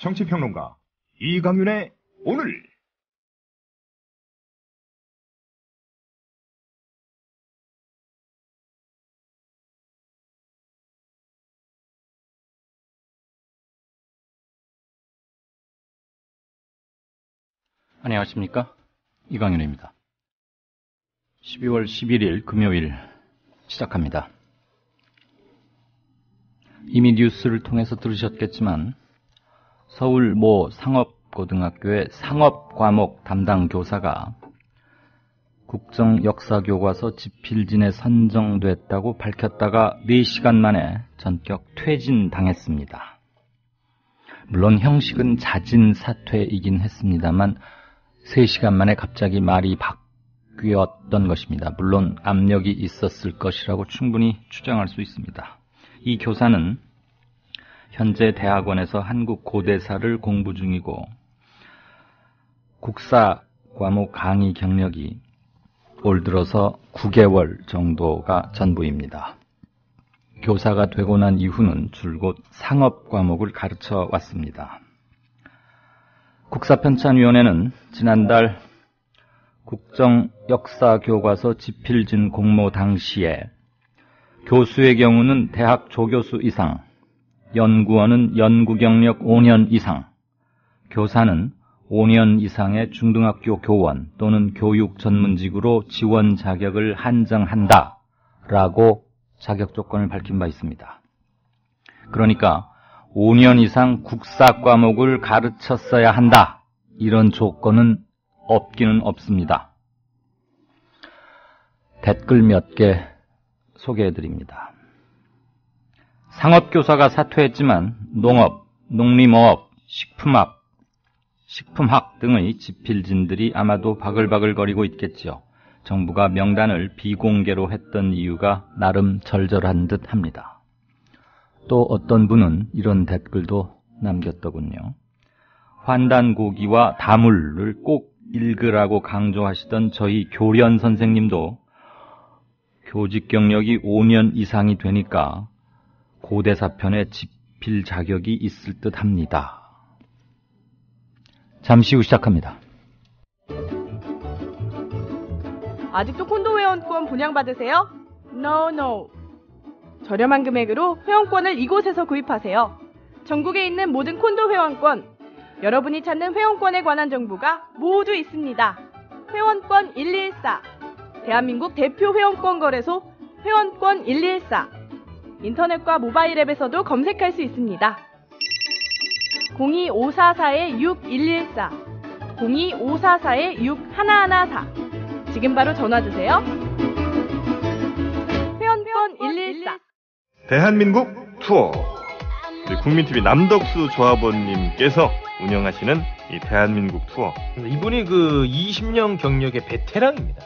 정치평론가 이강윤의 오늘. 안녕하십니까, 이강윤입니다. 12월 11일 금요일 시작합니다. 이미 뉴스를 통해서 들으셨겠지만 서울 모 상업고등학교의 상업과목 담당 교사가 국정역사교과서 집필진에 선정됐다고 밝혔다가 4시간 만에 전격 퇴진당했습니다. 물론 형식은 자진 사퇴이긴 했습니다만 3시간 만에 갑자기 말이 바뀌었던 것입니다. 물론 압력이 있었을 것이라고 충분히 추정할 수 있습니다. 이 교사는 현재 대학원에서 한국 고대사를 공부 중이고 국사 과목 강의 경력이 올 들어서 9개월 정도가 전부입니다. 교사가 되고 난 이후는 줄곧 상업 과목을 가르쳐 왔습니다. 국사편찬위원회는 지난달 국정역사교과서 집필진 공모 당시에 교수의 경우는 대학 조교수 이상, 연구원은 연구경력 5년 이상, 교사는 5년 이상의 중등학교 교원 또는 교육 전문직으로 지원 자격을 한정한다라고 자격 조건을 밝힌 바 있습니다. 그러니까 5년 이상 국사 과목을 가르쳤어야 한다, 이런 조건은 없기는 없습니다. 댓글 몇 개 소개해드립니다. 상업교사가 사퇴했지만 농업, 농림어업, 식품학 등의 집필진들이 아마도 바글바글거리고 있겠지요. 정부가 명단을 비공개로 했던 이유가 나름 절절한 듯 합니다. 또 어떤 분은 이런 댓글도 남겼더군요. 환단고기와 다물을 꼭 읽으라고 강조하시던 저희 교련 선생님도 교직 경력이 5년 이상이 되니까 고대사편에 집필 자격이 있을 듯 합니다. 잠시 후 시작합니다. 아직도 콘도 회원권 분양받으세요? No. 저렴한 금액으로 회원권을 이곳에서 구입하세요. 전국에 있는 모든 콘도 회원권, 여러분이 찾는 회원권에 관한 정보가 모두 있습니다. 회원권 114, 대한민국 대표 회원권 거래소 회원권 114, 인터넷과 모바일 앱에서도 검색할 수 있습니다. 02544-6114, 02544-6114. 지금 바로 전화주세요. 회원권 114. 대한민국 투어. 우리 국민TV 남덕수 조합원님께서 운영하시는 이 대한민국 투어. 이분이 그 20년 경력의 베테랑입니다.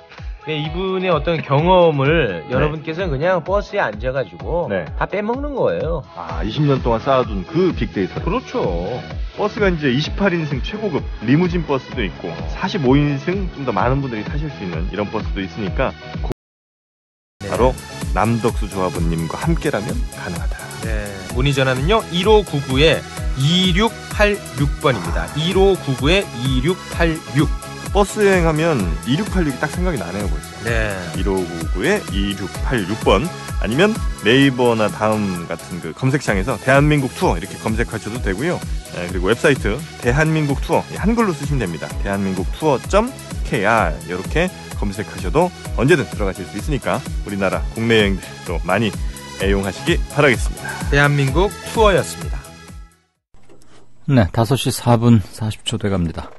이분의 어떤 경험을 여러분께서는 그냥 버스에 앉아가지고 다 빼먹는 거예요. 20년 동안 쌓아둔 그 빅데이터. 그렇죠. 버스가 이제 28인승 최고급 리무진 버스도 있고 45인승 좀 더 많은 분들이 타실 수 있는 이런 버스도 있으니까 바로 남덕수 조합원님과 함께라면 가능하다. 네. 문의 전화는요 1599-2686번입니다. 1599-2686. 버스 여행하면 2686이 딱 생각이 나네요, 벌써. 네. 1599-2686번 아니면 네이버나 다음 같은 그 검색창에서 대한민국 투어 이렇게 검색하셔도 되고요. 그리고 웹사이트 대한민국 투어 한글로 쓰시면 됩니다. 대한민국 투어.kr 이렇게 검색하셔도 언제든 들어가실 수 있으니까 우리나라 국내 여행들도 많이 애용하시기 바라겠습니다. 대한민국 투어였습니다. 네, 5시 4분 40초 돼갑니다.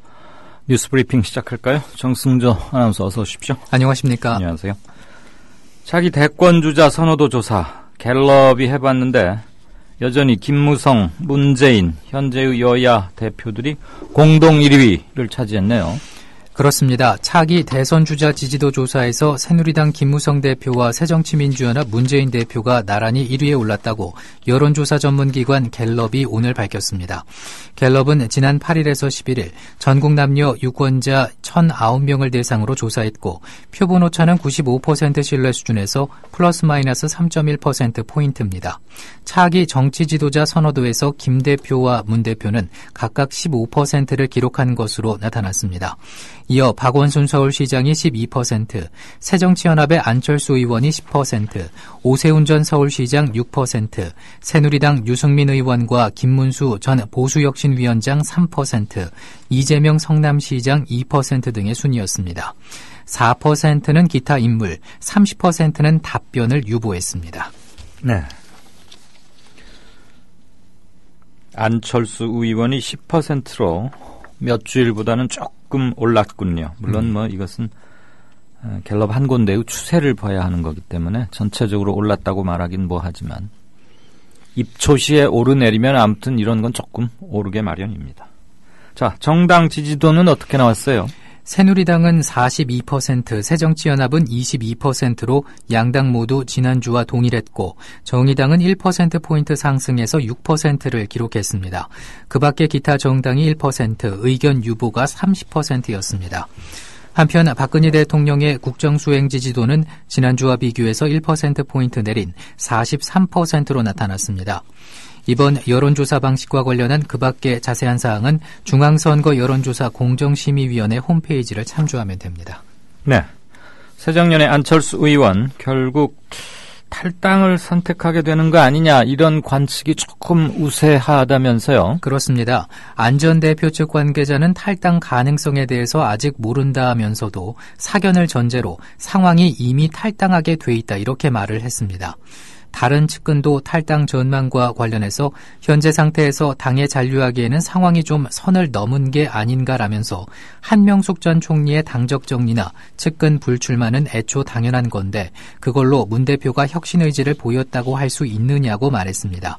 뉴스 브리핑 시작할까요? 정승조 아나운서 어서 오십시오. 안녕하십니까. 안녕하세요. 차기 대권주자 선호도 조사 갤럽이 해봤는데 여전히 김무성, 문재인, 현재의 여야 대표들이 공동 1위를 차지했네요. 그렇습니다. 차기 대선 주자 지지도 조사에서 새누리당 김무성 대표와 새정치민주연합 문재인 대표가 나란히 1위에 올랐다고 여론조사 전문기관 갤럽이 오늘 밝혔습니다. 갤럽은 지난 8일에서 11일 전국 남녀 유권자 1,009명을 대상으로 조사했고 표본 오차는 95% 신뢰 수준에서 플러스 마이너스 3.1%포인트입니다. 차기 정치 지도자 선호도에서 김 대표와 문 대표는 각각 15%를 기록한 것으로 나타났습니다. 이어 박원순 서울시장이 12%, 새정치연합의 안철수 의원이 10%, 오세훈 전 서울시장 6%, 새누리당 유승민 의원과 김문수 전 보수혁신위원장 3%, 이재명 성남시장 2% 등의 순이었습니다. 4%는 기타 인물, 30%는 답변을 유보했습니다. 네. 안철수 의원이 10%로 몇 주일보다는 조금 올랐군요. 물론 이것은 갤럽 한 군데의 추세를 봐야 하는 거기 때문에 전체적으로 올랐다고 말하긴 뭐하지만 입초시에 오르내리면 아무튼 이런 건 조금 오르게 마련입니다. 자, 정당 지지도는 어떻게 나왔어요? 새누리당은 42%, 새정치연합은 22%로 양당 모두 지난주와 동일했고 정의당은 1%포인트 상승해서 6%를 기록했습니다. 그 밖에 기타 정당이 1%, 의견 유보가 30%였습니다. 한편 박근혜 대통령의 국정수행 지지도는 지난주와 비교해서 1%포인트 내린 43%로 나타났습니다. 이번 여론조사 방식과 관련한 그 밖의 자세한 사항은 중앙선거 여론조사 공정심의위원회 홈페이지를 참조하면 됩니다. 네, 새정년의 안철수 의원 결국 탈당을 선택하게 되는 거 아니냐 이런 관측이 조금 우세하다면서요? 그렇습니다. 안 전 대표 측 관계자는 탈당 가능성에 대해서 아직 모른다면서도 사견을 전제로 상황이 이미 탈당하게 돼 있다 이렇게 말을 했습니다. 다른 측근도 탈당 전망과 관련해서 현재 상태에서 당에 잔류하기에는 상황이 좀 선을 넘은 게 아닌가라면서 한명숙 전 총리의 당적 정리나 측근 불출마는 애초 당연한 건데 그걸로 문 대표가 혁신 의지를 보였다고 할 수 있느냐고 말했습니다.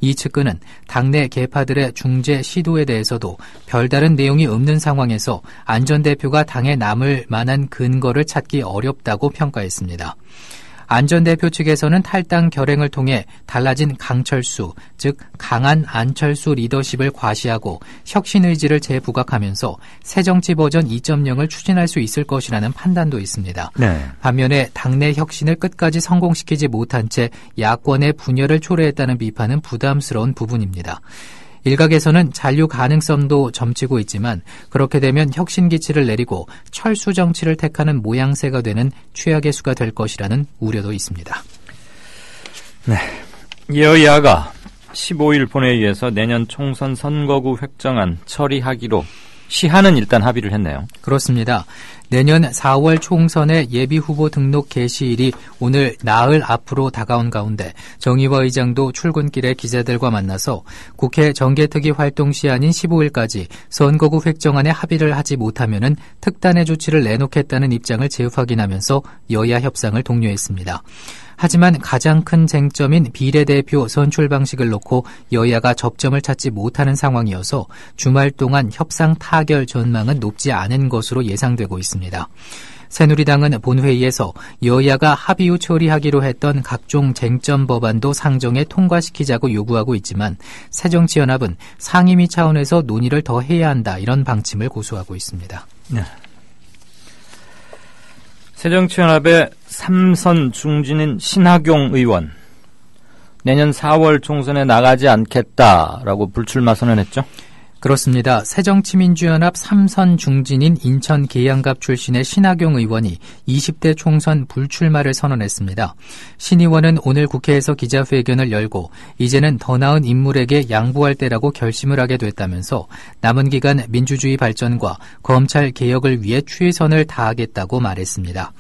이 측근은 당내 계파들의 중재 시도에 대해서도 별다른 내용이 없는 상황에서 안 전 대표가 당에 남을 만한 근거를 찾기 어렵다고 평가했습니다. 안 전 대표 측에서는 탈당 결행을 통해 달라진 강철수, 즉 강한 안철수 리더십을 과시하고 혁신 의지를 재부각하면서 새정치 버전 2.0을 추진할 수 있을 것이라는 판단도 있습니다. 네. 반면에 당내 혁신을 끝까지 성공시키지 못한 채 야권의 분열을 초래했다는 비판은 부담스러운 부분입니다. 일각에서는 잔류 가능성도 점치고 있지만 그렇게 되면 혁신 기치를 내리고 철수 정치를 택하는 모양새가 되는 최악의 수가 될 것이라는 우려도 있습니다. 네, 여야가 15일 본회의에서 내년 총선 선거구 획정안 처리하기로 시한은 일단 합의를 했네요. 그렇습니다. 내년 4월 총선의 예비후보 등록 개시일이 오늘 나흘 앞으로 다가온 가운데 정의화 의장도 출근길에 기자들과 만나서 국회 정개특위 활동 시한인 15일까지 선거구 획정안에 합의를 하지 못하면은 특단의 조치를 내놓겠다는 입장을 재확인하면서 여야 협상을 독려했습니다. 하지만 가장 큰 쟁점인 비례대표 선출 방식을 놓고 여야가 접점을 찾지 못하는 상황이어서 주말 동안 협상 타결 전망은 높지 않은 것으로 예상되고 있습니다. 새누리당은 본회의에서 여야가 합의 후 처리하기로 했던 각종 쟁점 법안도 상정에 통과시키자고 요구하고 있지만 새정치연합은 상임위 차원에서 논의를 더 해야 한다 이런 방침을 고수하고 있습니다. 네. 새정치연합의 3선 중진인 신하경 의원 내년 4월 총선에 나가지 않겠다라고 불출마 선언했죠? 그렇습니다. 새정치민주연합 3선 중진인 인천 계양갑 출신의 신하경 의원이 20대 총선 불출마를 선언했습니다. 신 의원은 오늘 국회에서 기자회견을 열고 이제는 더 나은 인물에게 양보할 때라고 결심을 하게 됐다면서 남은 기간 민주주의 발전과 검찰 개혁을 위해 최선을 다하겠다고 말했습니다.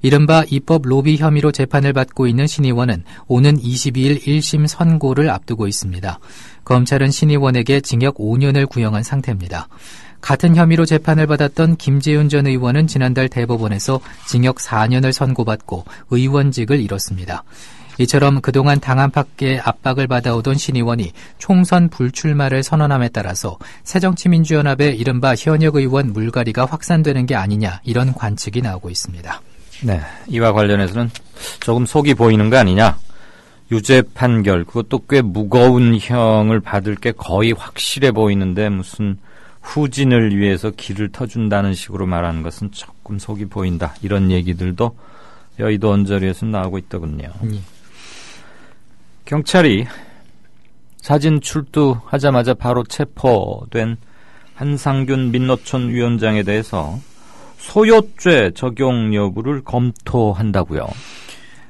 이른바 입법 로비 혐의로 재판을 받고 있는 신 의원은 오는 22일 1심 선고를 앞두고 있습니다. 검찰은 신 의원에게 징역 5년을 구형한 상태입니다. 같은 혐의로 재판을 받았던 김재윤 전 의원은 지난달 대법원에서 징역 4년을 선고받고 의원직을 잃었습니다. 이처럼 그동안 당 안팎의 압박을 받아오던 신의원이 총선 불출마를 선언함에 따라서 새정치민주연합의 이른바 현역 의원 물갈이가 확산되는 게 아니냐 이런 관측이 나오고 있습니다. 네, 이와 관련해서는 조금 속이 보이는 거 아니냐. 유죄 판결, 그것도 꽤 무거운 형을 받을 게 거의 확실해 보이는데 무슨 후진을 위해서 길을 터준다는 식으로 말하는 것은 조금 속이 보인다. 이런 얘기들도 여의도 언저리에서 나오고 있더군요. 경찰이 사진 출두하자마자 바로 체포된 한상균 민노촌 위원장에 대해서 소요죄 적용 여부를 검토한다고요.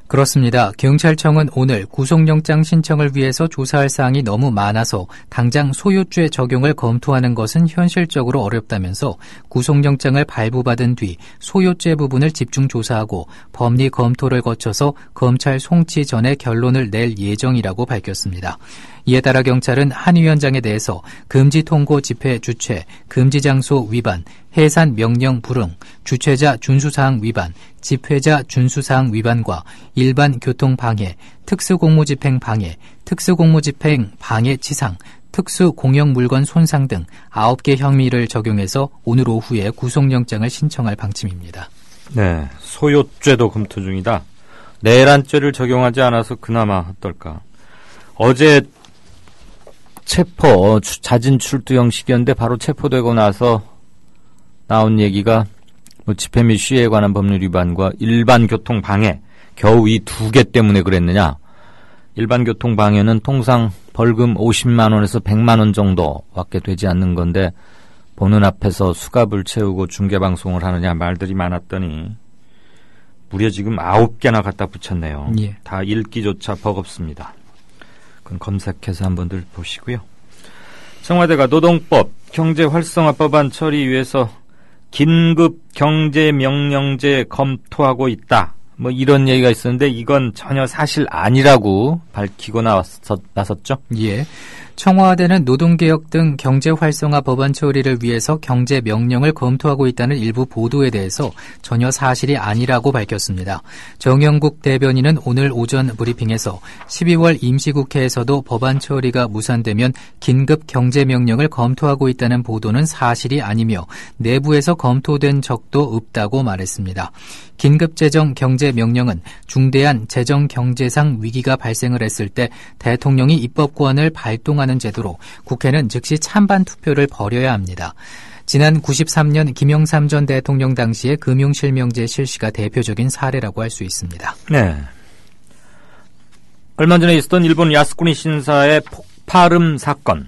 그렇습니다. 경찰청은 오늘 구속영장 신청을 위해서 조사할 사항이 너무 많아서 당장 소유죄 적용을 검토하는 것은 현실적으로 어렵다면서 구속영장을 발부받은 뒤 소유죄 부분을 집중 조사하고 법리 검토를 거쳐서 검찰 송치 전에 결론을 낼 예정이라고 밝혔습니다. 이에 따라 경찰은 한 위원장에 대해서 금지 통고 집회 주최, 금지 장소 위반, 해산 명령 불응, 주최자 준수사항 위반, 집회자 준수사항 위반과 일반 교통 방해, 특수공무집행 방해, 특수공무집행 방해 치상, 특수공영 물건 손상 등 9개 혐의를 적용해서 오늘 오후에 구속영장을 신청할 방침입니다. 네, 소요죄도 검토 중이다. 내란죄를 적용하지 않아서 그나마 어떨까. 어제 체포, 자진 출두 형식이었는데 바로 체포되고 나서 나온 얘기가 집회 및 시위에 관한 법률 위반과 일반 교통 방해, 겨우 이 2개 때문에 그랬느냐. 일반 교통 방해는 통상 벌금 50만 원에서 100만 원 정도밖에 되지 않는 건데 보는 앞에서 수갑을 채우고 중계방송을 하느냐 말들이 많았더니 무려 지금 9개나 갖다 붙였네요. 예. 다 읽기조차 버겁습니다. 그건 검색해서 한번들 보시고요. 청와대가 노동법, 경제활성화법안 처리 위해서 긴급 경제명령제 검토하고 있다. 뭐 이런 얘기가 있었는데 이건 전혀 사실 아니라고 밝히고 나섰죠? 예. 청와대는 노동개혁 등 경제활성화 법안 처리를 위해서 경제명령을 검토하고 있다는 일부 보도에 대해서 전혀 사실이 아니라고 밝혔습니다. 정영국 대변인은 오늘 오전 브리핑에서 12월 임시국회에서도 법안 처리가 무산되면 긴급 경제명령을 검토하고 있다는 보도는 사실이 아니며 내부에서 검토된 적도 없다고 말했습니다. 긴급재정 경제명령은 중대한 재정경제상 위기가 발생을 했을 때 대통령이 입법권을 발동하는 제도로 국회는 즉시 찬반 투표를 벌여야 합니다. 지난 93년 김영삼 전 대통령 당시의 금융실명제 실시가 대표적인 사례라고 할 수 있습니다. 네. 얼마 전에 있었던 일본 야스쿠니 신사의 폭발음 사건.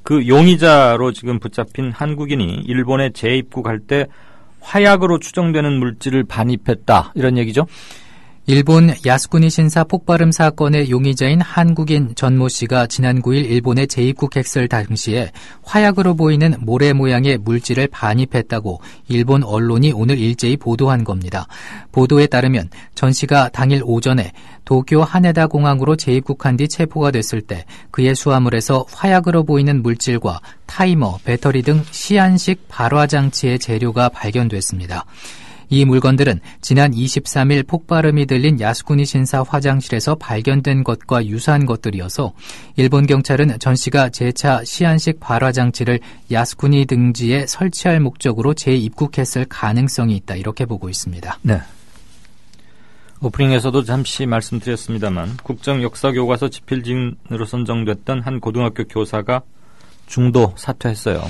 그 용의자로 지금 붙잡힌 한국인이 일본에 재입국할 때 화약으로 추정되는 물질을 반입했다. 이런 얘기죠? 일본 야스쿠니 신사 폭발음 사건의 용의자인 한국인 전모 씨가 지난 9일 일본에 재입국했을 당시에 화약으로 보이는 모래 모양의 물질을 반입했다고 일본 언론이 오늘 일제히 보도한 겁니다. 보도에 따르면 전 씨가 당일 오전에 도쿄 하네다 공항으로 재입국한 뒤 체포가 됐을 때 그의 수화물에서 화약으로 보이는 물질과 타이머, 배터리 등 시한식 발화장치의 재료가 발견됐습니다. 이 물건들은 지난 23일 폭발음이 들린 야스쿠니 신사 화장실에서 발견된 것과 유사한 것들이어서 일본 경찰은 전 씨가 재차 시한식 발화장치를 야스쿠니 등지에 설치할 목적으로 재입국했을 가능성이 있다 이렇게 보고 있습니다. 네. 오프닝에서도 잠시 말씀드렸습니다만 국정역사교과서 지필진으로 선정됐던 한 고등학교 교사가 중도 사퇴했어요.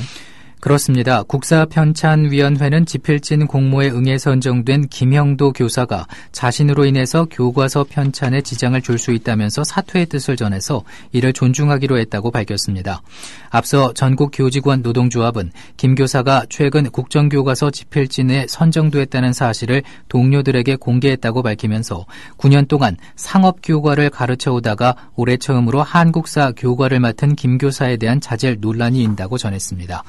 그렇습니다. 국사편찬위원회는 지필진 공모에 응해 선정된 김형도 교사가 자신으로 인해서 교과서 편찬에 지장을 줄 수 있다면서 사퇴의 뜻을 전해서 이를 존중하기로 했다고 밝혔습니다. 앞서 전국교직원 노동조합은 김 교사가 최근 국정교과서 지필진에 선정됐다는 사실을 동료들에게 공개했다고 밝히면서 9년 동안 상업교과를 가르쳐오다가 올해 처음으로 한국사 교과를 맡은 김 교사에 대한 자질 논란이 있다고 전했습니다.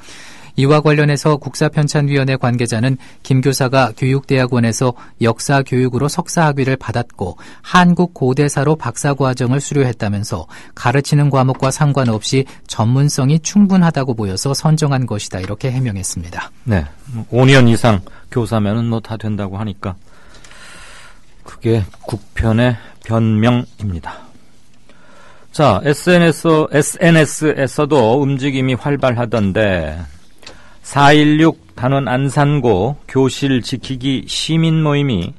이와 관련해서 국사편찬위원회 관계자는 김 교사가 교육대학원에서 역사교육으로 석사학위를 받았고 한국 고대사로 박사과정을 수료했다면서 가르치는 과목과 상관없이 전문성이 충분하다고 보여서 선정한 것이다 이렇게 해명했습니다. 네, 5년 이상 교사면은 뭐 다 된다고 하니까 그게 국편에 변명입니다. 자, SNS에서도 움직임이 활발하던데 4.16 단원 안산고 교실 지키기 시민 모임이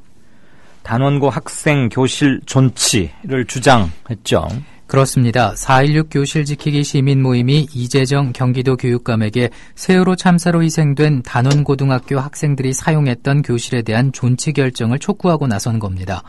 단원고 학생 교실 존치를 주장했죠. 그렇습니다. 4.16 교실 지키기 시민 모임이 이재정 경기도 교육감에게 세월호 참사로 희생된 단원고등학교 학생들이 사용했던 교실에 대한 존치 결정을 촉구하고 나선 겁니다.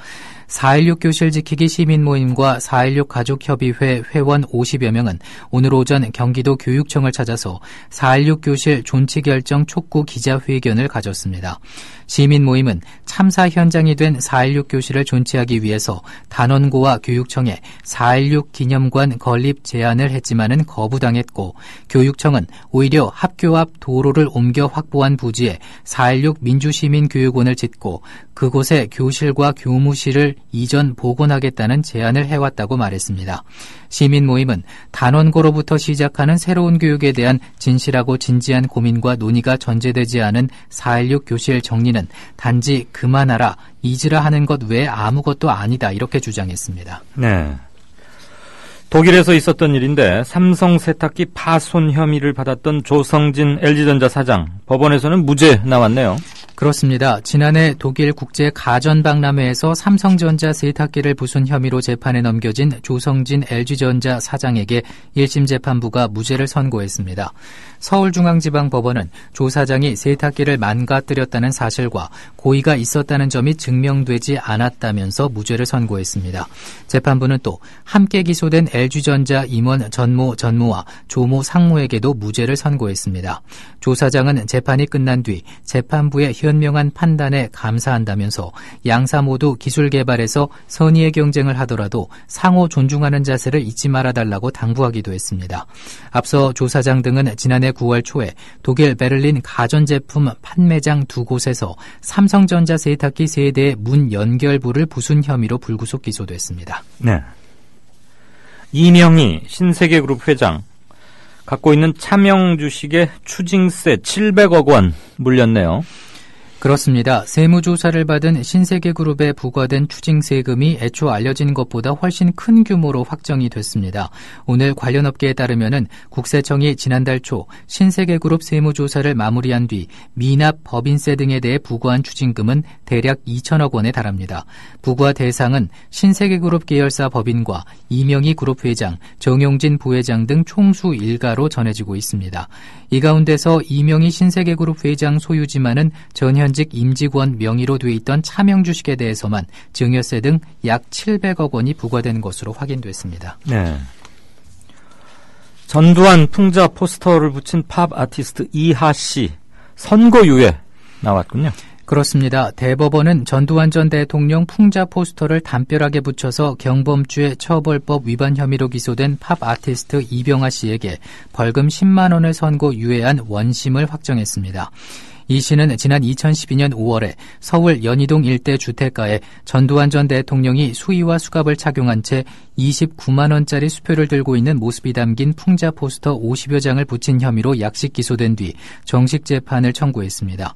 4.16 교실 지키기 시민 모임과 4.16 가족협의회 회원 50여 명은 오늘 오전 경기도 교육청을 찾아서 4.16 교실 존치 결정 촉구 기자회견을 가졌습니다. 시민 모임은 참사 현장이 된 4.16 교실을 존치하기 위해서 단원고와 교육청에 4.16 기념관 건립 제안을 했지만은 거부당했고, 교육청은 오히려 학교 앞 도로를 옮겨 확보한 부지에 4.16 민주시민교육원을 짓고 그곳에 교실과 교무실을 이전 복원하겠다는 제안을 해왔다고 말했습니다. 시민 모임은 단원고로부터 시작하는 새로운 교육에 대한 진실하고 진지한 고민과 논의가 전제되지 않은 4.16 교실 정리는 단지 그만하라, 잊으라 하는 것 외에 아무것도 아니다, 이렇게 주장했습니다. 네. 독일에서 있었던 일인데 삼성 세탁기 파손 혐의를 받았던 조성진 LG전자 사장, 법원에서는 무죄 나왔네요. 그렇습니다. 지난해 독일 국제가전박람회에서 삼성전자 세탁기를 부순 혐의로 재판에 넘겨진 조성진 LG전자 사장에게 1심 재판부가 무죄를 선고했습니다. 서울중앙지방법원은 조 사장이 세탁기를 망가뜨렸다는 사실과 고의가 있었다는 점이 증명되지 않았다면서 무죄를 선고했습니다. 재판부는 또 함께 기소된 LG전자 임원 전모 전무와 조모 상무에게도 무죄를 선고했습니다. 조 사장은 재판이 끝난 뒤 재판부의 현명한 판단에 감사한다면서 양사 모두 기술 개발에서 선의의 경쟁을 하더라도 상호 존중하는 자세를 잊지 말아달라고 당부하기도 했습니다. 앞서 조 사장 등은 지난해 9월 초에 독일 베를린 가전제품 판매장 두 곳에서 삼성전자 세탁기 세대의 문 연결부를 부순 혐의로 불구속 기소됐습니다. 네. 이명희 신세계그룹 회장, 갖고 있는 차명 주식의 추징세 700억 원 물렸네요. 그렇습니다. 세무조사를 받은 신세계그룹에 부과된 추징세금이 애초 알려진 것보다 훨씬 큰 규모로 확정이 됐습니다. 오늘 관련 업계에 따르면은 국세청이 지난달 초 신세계그룹 세무조사를 마무리한 뒤 미납 법인세 등에 대해 부과한 추징금은 대략 2천억 원에 달합니다. 부과 대상은 신세계그룹 계열사 법인과 이명희 그룹 회장, 정용진 부회장 등 총수 일가로 전해지고 있습니다. 이 가운데서 이명희 신세계그룹 회장 소유지만은 전현직 임직원 명의로 돼 있던 차명 주식에 대해서만 증여세 등 약 700억 원이 부과된 것으로 확인됐습니다. 네. 전두환 풍자 포스터를 붙인 팝 아티스트 이하 씨 선고유예 나왔군요. 그렇습니다. 대법원은 전두환 전 대통령 풍자 포스터를 담벼락에 붙여서 경범죄 처벌법 위반 혐의로 기소된 팝 아티스트 이병하 씨에게 벌금 10만 원을 선고유예한 원심을 확정했습니다. 이 씨는 지난 2012년 5월에 서울 연희동 일대 주택가에 전두환 전 대통령이 수의와 수갑을 착용한 채 29만 원짜리 수표를 들고 있는 모습이 담긴 풍자 포스터 50여 장을 붙인 혐의로 약식 기소된 뒤 정식 재판을 청구했습니다.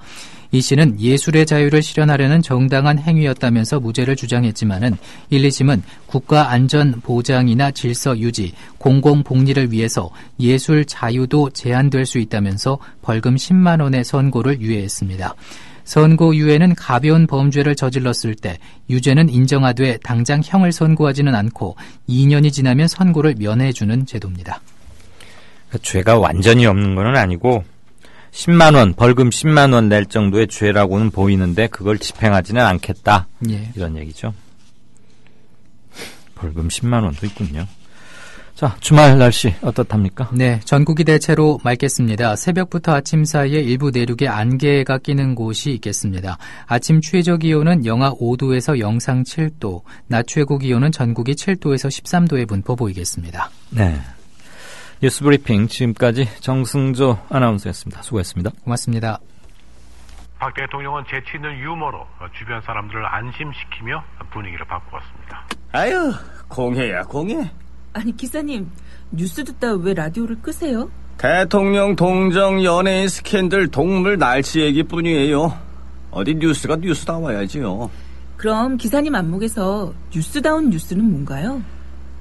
이 씨는 예술의 자유를 실현하려는 정당한 행위였다면서 무죄를 주장했지만은 1, 2심은 국가 안전 보장이나 질서 유지, 공공복리를 위해서 예술 자유도 제한될 수 있다면서 벌금 10만 원의 선고를 유예했습니다. 선고유예는 가벼운 범죄를 저질렀을 때 유죄는 인정하되 당장 형을 선고하지는 않고 2년이 지나면 선고를 면해주는 제도입니다. 죄가 완전히 없는 건 아니고 10만 원, 벌금 10만 원 낼 정도의 죄라고는 보이는데 그걸 집행하지는 않겠다. 예. 이런 얘기죠. 벌금 10만 원도 있군요. 자, 주말 날씨 어떻답니까? 네, 전국이 대체로 맑겠습니다. 새벽부터 아침 사이에 일부 내륙에 안개가 끼는 곳이 있겠습니다. 아침 최저 기온은 영하 5도에서 영상 7도, 낮 최고 기온은 전국이 7도에서 13도의 분포 보이겠습니다. 네. 뉴스브리핑 지금까지 정승조 아나운서였습니다. 수고했습니다. 고맙습니다. 박 대통령은 재치 있는 유머로 주변 사람들을 안심시키며 분위기를 바꾸었습니다. 아유, 공해야 공해. 아니 기사님, 뉴스 듣다 왜 라디오를 끄세요? 대통령 동정 연예인 스캔들 동물 날씨 얘기뿐이에요. 어디 뉴스가 뉴스다워야지요. 그럼 기사님 안목에서 뉴스다운 뉴스는 뭔가요?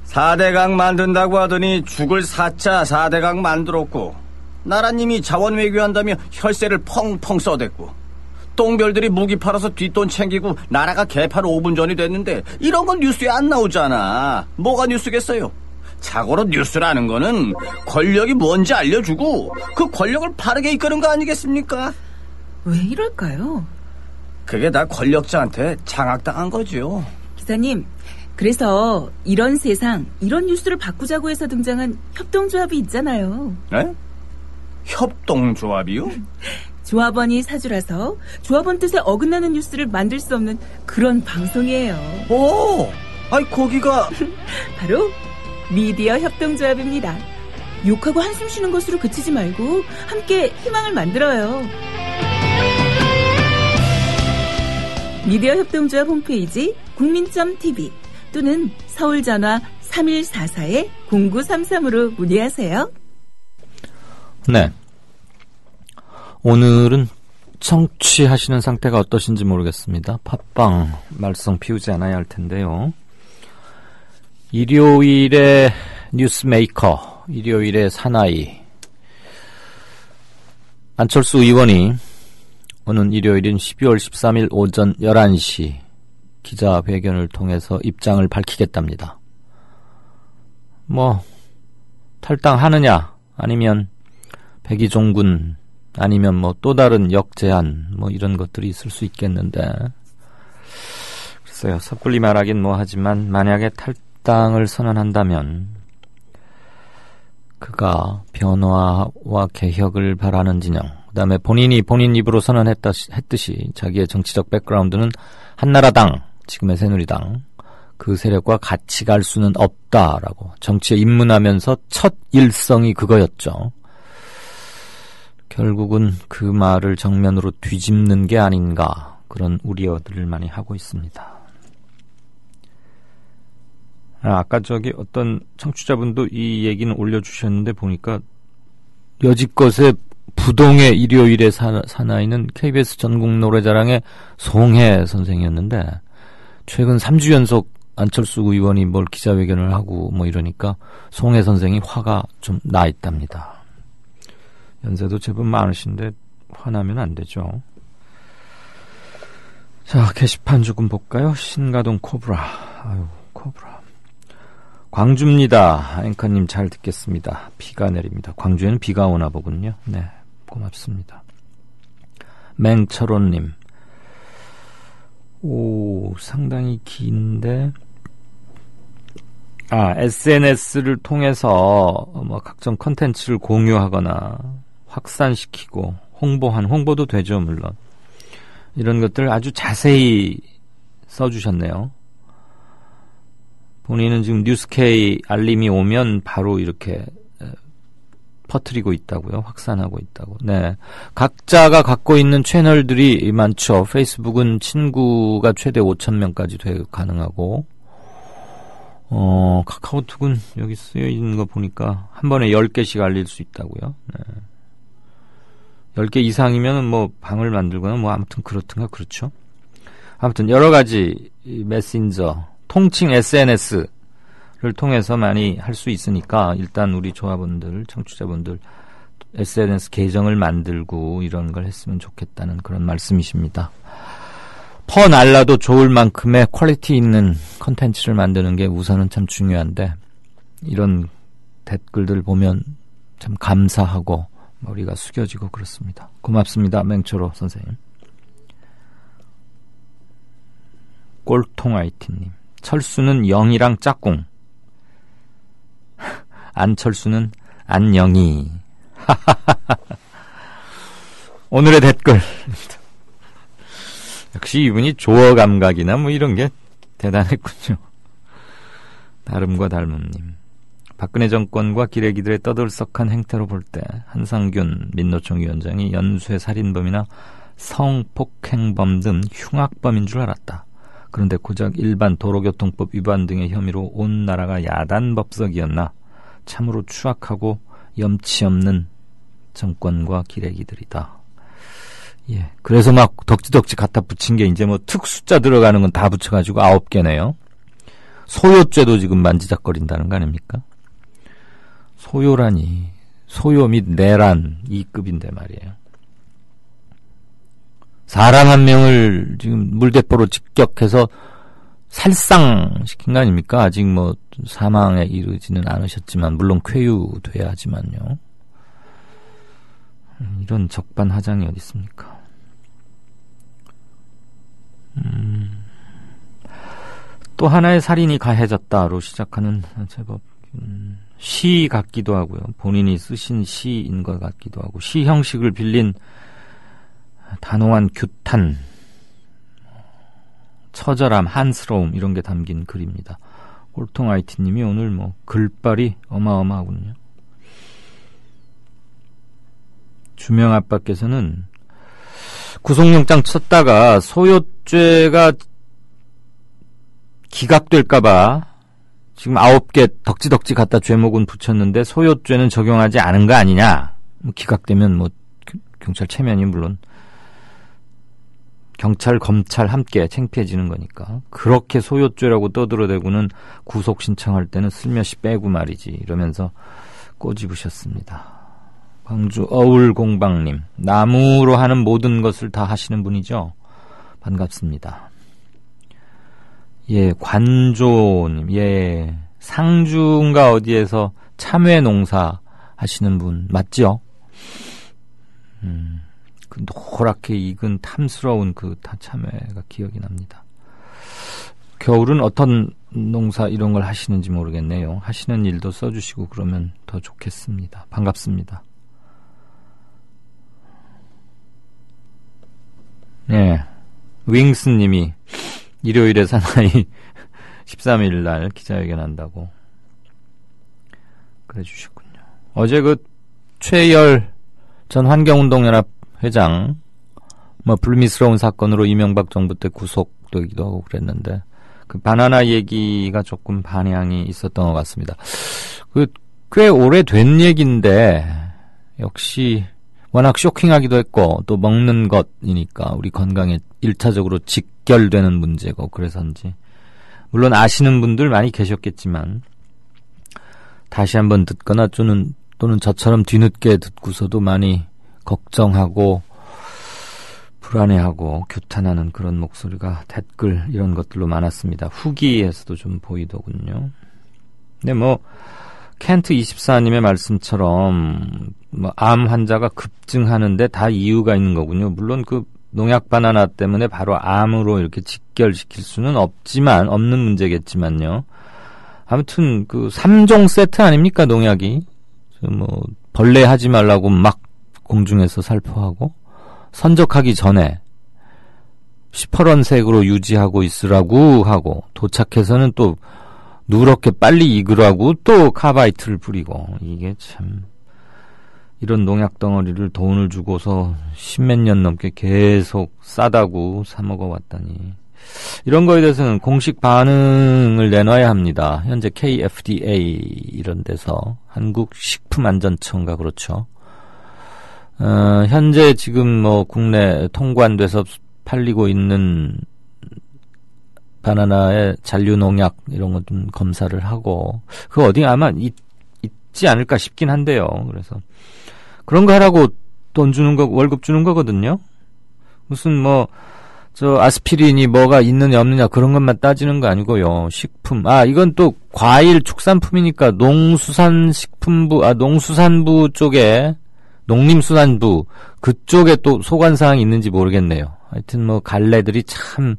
4대강 만든다고 하더니 죽을 4차 4대강 만들었고, 나라님이 자원 외교한다며 혈세를 펑펑 써댔고, 똥별들이 무기 팔아서 뒷돈 챙기고 나라가 개판 5분 전이 됐는데 이런 건 뉴스에 안 나오잖아. 뭐가 뉴스겠어요? 자고로 뉴스라는 거는 권력이 뭔지 알려주고 그 권력을 바르게 이끄는 거 아니겠습니까? 왜 이럴까요? 그게 다 권력자한테 장악당한 거죠. 기사님, 그래서 이런 세상, 이런 뉴스를 바꾸자고 해서 등장한 협동조합이 있잖아요. 네? 협동조합이요? 조합원이 사주라서 조합원 뜻에 어긋나는 뉴스를 만들 수 없는 그런 방송이에요. 오! 아니 거기가 바로 미디어 협동조합입니다. 욕하고 한숨 쉬는 것으로 그치지 말고 함께 희망을 만들어요. 미디어 협동조합 홈페이지 국민.tv 또는 서울전화 3144-0933으로 문의하세요. 네. 오늘은 청취하시는 상태가 어떠신지 모르겠습니다. 팟빵 말썽 피우지 않아야 할 텐데요. 일요일에 뉴스메이커, 일요일에 사나이. 안철수 의원이 오는 일요일인 12월 13일 오전 11시 기자회견을 통해서 입장을 밝히겠답니다. 탈당하느냐, 아니면 백의종군, 아니면 또 다른 역제안, 이런 것들이 있을 수 있겠는데, 글쎄요, 섣불리 말하긴 하지만, 만약에 탈당을 선언한다면, 그가 변화와 개혁을 바라는 진영, 그 다음에 본인이 본인 입으로 선언했듯이, 자기의 정치적 백그라운드는 한나라당, 지금의 새누리당, 그 세력과 같이 갈 수는 없다라고, 정치에 입문하면서 첫 일성이 그거였죠. 결국은 그 말을 정면으로 뒤집는 게 아닌가, 그런 우려들을 많이 하고 있습니다. 아까 어떤 청취자분도 이 얘기는 올려주셨는데, 보니까 여지껏의 부동의 일요일의 사나이는 KBS 전국노래자랑의 송혜 선생이었는데, 최근 3주 연속 안철수 의원이 기자회견을 하고 이러니까 송혜 선생이 화가 좀 나 있답니다. 연세도 제법 많으신데 화나면 안 되죠. 자, 게시판 조금 볼까요? 신가동 코브라. 코브라. 광주입니다. 앵커님 잘 듣겠습니다. 비가 내립니다. 광주에는 비가 오나 보군요. 네, 고맙습니다. 맹철호님. 상당히 긴데. SNS를 통해서 각종 컨텐츠를 공유하거나 확산시키고 홍보도 되죠, 물론. 이런 것들 아주 자세히 써주셨네요. 본인은 지금 뉴스K 알림이 오면 바로 이렇게 퍼뜨리고 있다고요. 확산하고 있다고. 네. 각자가 갖고 있는 채널들이 많죠. 페이스북은 친구가 최대 5,000명까지 가능하고, 카카오톡은 여기 쓰여 있는 거 보니까 한 번에 10개씩 알릴 수 있다고요. 네. 10개 이상이면 방을 만들거나 아무튼 그렇든가 그렇죠. 아무튼 여러 가지 메신저, 통칭 SNS를 통해서 많이 할 수 있으니까 일단 우리 조합원들, 청취자분들 SNS 계정을 만들고 이런 걸 했으면 좋겠다는 그런 말씀이십니다. 퍼날라도 좋을 만큼의 퀄리티 있는 컨텐츠를 만드는 게 우선은 참 중요한데, 이런 댓글들 보면 참 감사하고 머리가 숙여지고 그렇습니다. 고맙습니다. 맹철호 선생님. 꼴통아이티님. 철수는 영이랑 짝꿍. 안철수는 안영이. 오늘의 댓글. 역시 이분이 조어 감각이나 이런 게 대단했군요. 다름과 닮음님. 박근혜 정권과 기레기들의 떠들썩한 행태로 볼 때 한상균 민노총 위원장이 연쇄 살인범이나 성폭행범 등 흉악범인 줄 알았다. 그런데 고작 일반 도로교통법 위반 등의 혐의로 온 나라가 야단법석이었나. 참으로 추악하고 염치 없는 정권과 기레기들이다. 예. 그래서 막 덕지덕지 갖다 붙인 게 이제 뭐 특 숫자 들어가는 건 다 붙여가지고 9개네요. 소요죄도 지금 만지작거린다는 거 아닙니까? 소요라니. 소요 및 내란 2급인데 말이에요. 사람 한 명을 지금 물대포로 직격해서 살상시킨 거 아닙니까? 아직 뭐 사망에 이르지는 않으셨지만 물론 쾌유돼야 하지만요. 이런 적반하장이 어디 있습니까? 또 하나의 살인이 가해졌다로 시작하는 제법 시 같기도 하고요. 본인이 쓰신 시인 것 같기도 하고 시 형식을 빌린 단호한 규탄, 처절함, 한스러움 이런 게 담긴 글입니다. 꼴통 IT님이 오늘 뭐 글발이 어마어마하군요. 주명 아빠께서는 구속영장 쳤다가 소요죄가 기각될까봐 지금 9개 덕지덕지 갖다 죄목은 붙였는데 소요죄는 적용하지 않은 거 아니냐. 뭐 기각되면 뭐 경찰 체면이 물론 경찰, 검찰 함께 창피해지는 거니까. 그렇게 소요죄라고 떠들어대고는 구속 신청할 때는 슬며시 빼고 말이지. 이러면서 꼬집으셨습니다. 광주 어울공방님. 나무로 하는 모든 것을 다 하시는 분이죠. 반갑습니다. 예, 관조님. 예, 상주인가 어디에서 참외 농사 하시는 분 맞죠? 그 노랗게 익은 탐스러운 그 참외가 기억이 납니다. 겨울은 어떤 농사 이런 걸 하시는지 모르겠네요. 하시는 일도 써주시고 그러면 더 좋겠습니다. 반갑습니다. 네, 윙스님이 일요일에 사나이 13일 날 기자회견 한다고 그래 주셨군요. 어제 그 최열 전 환경운동연합 회장 뭐 불미스러운 사건으로 이명박 정부 때 구속되기도 하고 그랬는데 그 바나나 얘기가 조금 반향이 있었던 것 같습니다. 그 꽤 오래된 얘기인데 역시 워낙 쇼킹하기도 했고 또 먹는 것이니까 우리 건강에 1차적으로 직결되는 문제고 그래서인지 물론 아시는 분들 많이 계셨겠지만 다시 한번 듣거나 또는 저처럼 뒤늦게 듣고서도 많이 걱정하고 불안해하고 규탄하는 그런 목소리가 댓글 이런 것들로 많았습니다. 후기에서도 좀 보이더군요. 근데 뭐 켄트 24님의 말씀처럼 뭐 암 환자가 급증하는데 다 이유가 있는 거군요. 물론 그 농약 바나나 때문에 바로 암으로 이렇게 직결시킬 수는 없는 문제겠지만요. 아무튼 그 3종 세트 아닙니까 농약이? 뭐 벌레 하지 말라고 막 공중에서 살포하고 선적하기 전에 시퍼런색으로 유지하고 있으라고 하고 도착해서는 또 누렇게 빨리 익으라고 또 카바이트를 뿌리고 이게 참 이런 농약 덩어리를 돈을 주고서 10몇 년 넘게 계속 싸다고 사 먹어왔다니 이런 거에 대해서는 공식 반응을 내놔야 합니다. 현재 KFDA 이런 데서 한국식품안전처인가 그렇죠. 현재 지금 뭐 국내 통관돼서 팔리고 있는 바나나의 잔류 농약 이런 것 좀 검사를 하고 그 어디 아마 있지 않을까 싶긴 한데요. 그래서 그런 거 하라고 돈 주는 거 월급 주는 거거든요. 무슨 뭐 저 아스피린이 뭐가 있느냐 없느냐 그런 것만 따지는 거 아니고요. 식품 이건 또 과일 축산품이니까 농수산부 쪽에 농림수산부 그쪽에 또 소관사항이 있는지 모르겠네요. 하여튼 뭐 갈래들이 참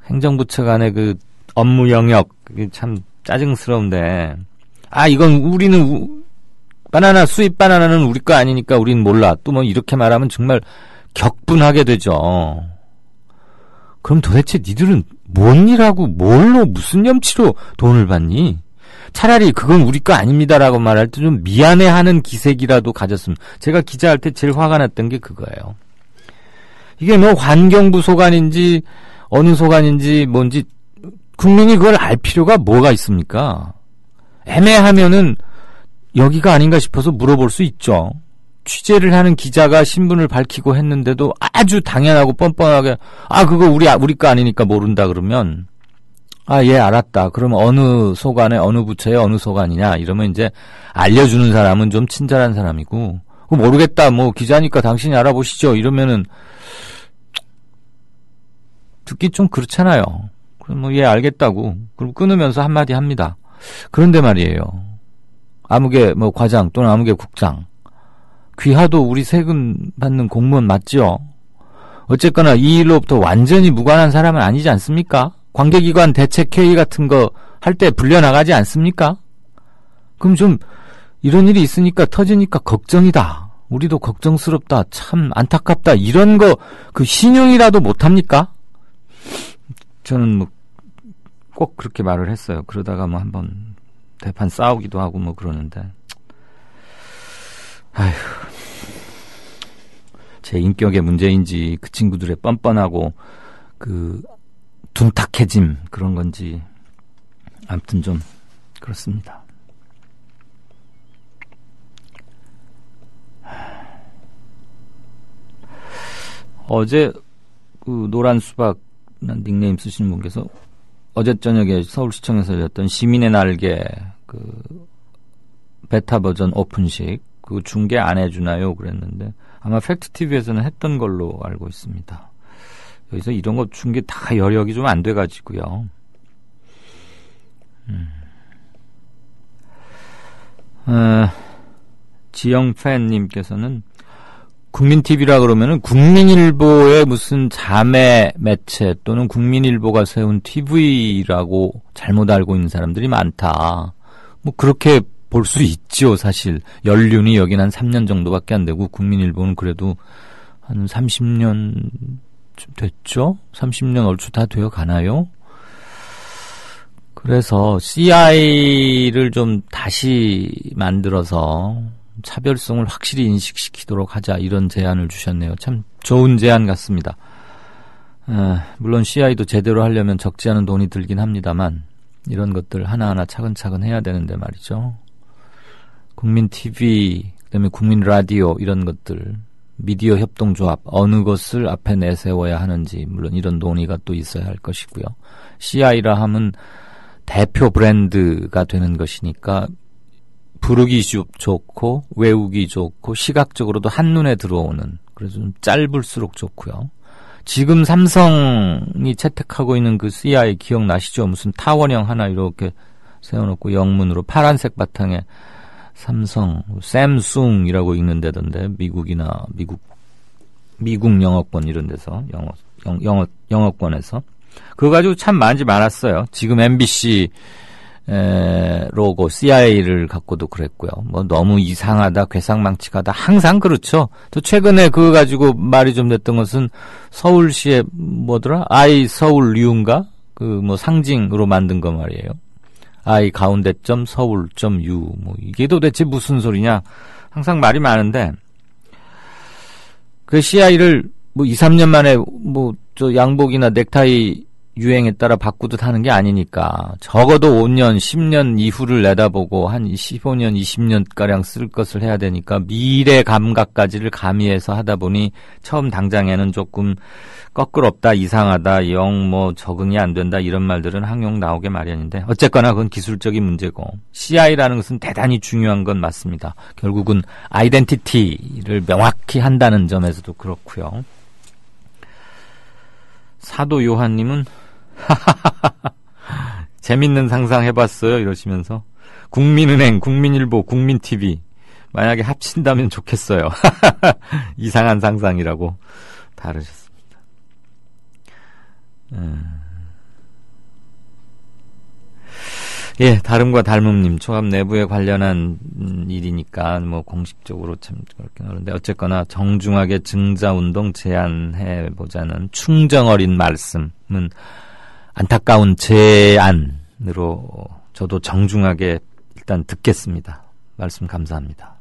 행정부처 간의 그 업무 영역 참 짜증스러운데 이건 우리는 바나나 수입 바나나는 우리 거 아니니까 우린 몰라. 또 뭐 이렇게 말하면 정말 격분하게 되죠. 그럼 도대체 니들은 뭔 일하고 뭘로 무슨 염치로 돈을 받니? 차라리 그건 우리 거 아닙니다라고 말할 때 좀 미안해하는 기색이라도 가졌으면. 제가 기자할 때 제일 화가 났던 게 그거예요. 이게 뭐 환경부 소관인지 어느 소관인지 뭔지 국민이 그걸 알 필요가 뭐가 있습니까? 애매하면은 여기가 아닌가 싶어서 물어볼 수 있죠. 취재를 하는 기자가 신분을 밝히고 했는데도 아주 당연하고 뻔뻔하게 그거 우리 거 아니니까 모른다 그러면 예, 알았다. 그럼 어느 소관에 어느 부처에 어느 소관이냐 이러면 이제 알려주는 사람은 좀 친절한 사람이고 모르겠다. 뭐 기자니까 당신이 알아보시죠. 이러면은 듣기 좀 그렇잖아요. 그럼 뭐 예, 알겠다고. 그럼 끊으면서 한마디 합니다. 그런데 말이에요. 아무개 뭐 과장 또는 아무개 국장 귀하도 우리 세금 받는 공무원 맞죠? 어쨌거나 이 일로부터 완전히 무관한 사람은 아니지 않습니까? 관계기관 대책회의 같은 거 할 때 불려나가지 않습니까? 그럼 좀 이런 일이 있으니까 터지니까 걱정이다. 우리도 걱정스럽다. 참 안타깝다. 이런 거 그 신용이라도 못합니까? 저는 뭐 꼭 그렇게 말을 했어요. 그러다가 뭐 한번 대판 싸우기도 하고 뭐 그러는데 아휴, 제 인격의 문제인지 그 친구들의 뻔뻔하고 그 둔탁해짐 그런 건지 아무튼 좀 그렇습니다. 어제 그 노란 수박 닉네임 쓰시는 분께서 어제 저녁에 서울시청에서 열렸던 시민의 날개 그 베타 버전 오픈식 그 중계 안 해주나요? 그랬는데 아마 팩트TV에서는 했던 걸로 알고 있습니다. 여기서 이런 거 중계 다 여력이 좀 안 돼가지고요. 지영팬님께서는 국민TV라 그러면은 국민일보의 무슨 자매 매체 또는 국민일보가 세운 TV라고 잘못 알고 있는 사람들이 많다. 뭐 그렇게 볼 수 있죠, 사실. 연륜이 여긴 한 3년 정도밖에 안 되고 국민일보는 그래도 한 30년쯤 됐죠? 30년 얼추 다 되어 가나요? 그래서 CI를 좀 다시 만들어서 차별성을 확실히 인식시키도록 하자 이런 제안을 주셨네요. 참 좋은 제안 같습니다. 물론 CI도 제대로 하려면 적지 않은 돈이 들긴 합니다만 이런 것들 하나하나 차근차근 해야 되는데 말이죠. 국민TV, 그다음에 국민라디오 이런 것들 미디어 협동조합 어느 것을 앞에 내세워야 하는지 물론 이런 논의가 또 있어야 할 것이고요. CI라 하면 대표 브랜드가 되는 것이니까 부르기 좋고 외우기 좋고 시각적으로도 한눈에 들어오는 그래서 좀 짧을수록 좋고요. 지금 삼성이 채택하고 있는 그 CI 기억나시죠? 무슨 타원형 하나 이렇게 세워놓고 영문으로 파란색 바탕에 삼성, 샘숭이라고 읽는다던데 미국이나 미국 영어권 이런 데서 영어권에서 그거 가지고 참 많았어요. 지금 MBC 로고 CI를 갖고도 그랬고요. 뭐 너무 이상하다, 괴상망측하다 항상 그렇죠. 또 최근에 그거 가지고 말이 좀 됐던 것은 서울시의 뭐더라? I 서울유인가? 그 뭐 상징으로 만든 거 말이에요. I 가운데점 서울점 U 뭐 이게 도대체 무슨 소리냐? 항상 말이 많은데 그 CI를 뭐 2, 3년 만에 뭐 저 양복이나 넥타이 유행에 따라 바꾸듯 하는 게 아니니까 적어도 5년, 10년 이후를 내다보고 한 15년, 20년가량 쓸 것을 해야 되니까 미래 감각까지를 가미해서 하다 보니 처음 당장에는 조금 꺼끌없다, 이상하다, 영 뭐 적응이 안 된다 이런 말들은 항용 나오게 마련인데 어쨌거나 그건 기술적인 문제고 CI라는 것은 대단히 중요한 건 맞습니다. 결국은 아이덴티티를 명확히 한다는 점에서도 그렇고요. 사도 요한님은 재밌는 상상 해봤어요 이러시면서 국민은행, 국민일보, 국민TV 만약에 합친다면 좋겠어요. 이상한 상상이라고 다루셨습니다. 예, 다름과 닮음님 조합 내부에 관련한 일이니까 뭐 공식적으로 참 그렇긴 하는데 어쨌거나 정중하게 증자운동 제안해보자는 충정어린 말씀은 안타까운 제안으로 저도 정중하게 일단 듣겠습니다. 말씀 감사합니다.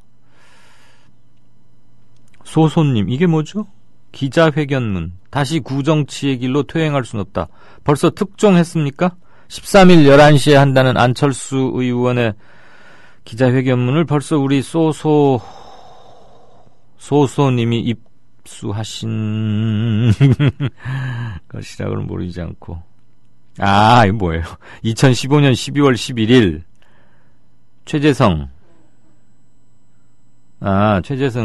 소소님, 이게 뭐죠? 기자회견문 다시 구정치의 길로 퇴행할 순 없다. 벌써 특종했습니까? 13일 11시에 한다는 안철수 의원의 기자회견문을 벌써 우리 소소님이 입수하신 것이라고는 모르지 않고. 아, 이거 뭐예요? 2015년 12월 11일 최재성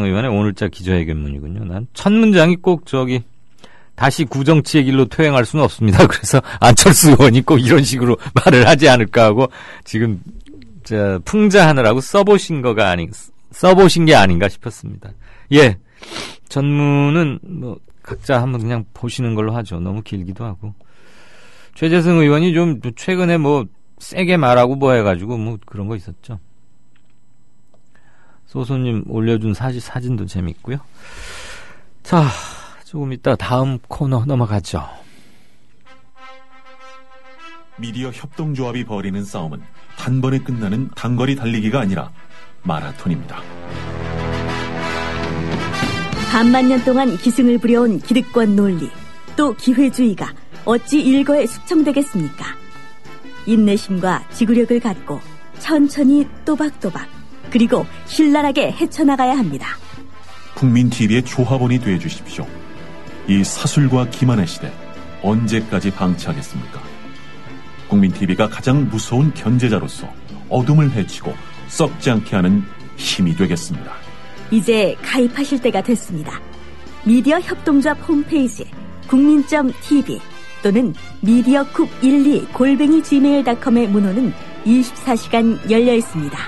의원의 오늘자 기자회견문이군요. 난 첫 문장이 꼭 다시 구정치의 길로 퇴행할 수는 없습니다. 그래서 안철수 의원이 꼭 이런 식으로 말을 하지 않을까 하고 지금 풍자하느라고 써보신 게 아닌가 싶었습니다. 예, 전문은 뭐 각자 한번 그냥 보시는 걸로 하죠. 너무 길기도 하고. 최재성 의원이 좀 최근에 뭐 세게 말하고 뭐 해가지고 뭐 그런 거 있었죠. 소소님 올려준 사진도 재밌고요. 자, 조금 이따 다음 코너 넘어가죠. 미디어 협동조합이 벌이는 싸움은 단번에 끝나는 단거리 달리기가 아니라 마라톤입니다. 반만 년 동안 기승을 부려온 기득권 논리, 또 기회주의가 어찌 일거에 숙청되겠습니까? 인내심과 지구력을 갖고 천천히 또박또박 그리고 신랄하게 헤쳐나가야 합니다. 국민TV의 조합원이 되어주십시오. 이 사술과 기만의 시대 언제까지 방치하겠습니까? 국민TV가 가장 무서운 견제자로서 어둠을 헤치고 썩지 않게 하는 힘이 되겠습니다. 이제 가입하실 때가 됐습니다. 미디어 협동조합 홈페이지 국민.tv 또는 mediacoop12@gmail.com의 문호는 24시간 열려 있습니다.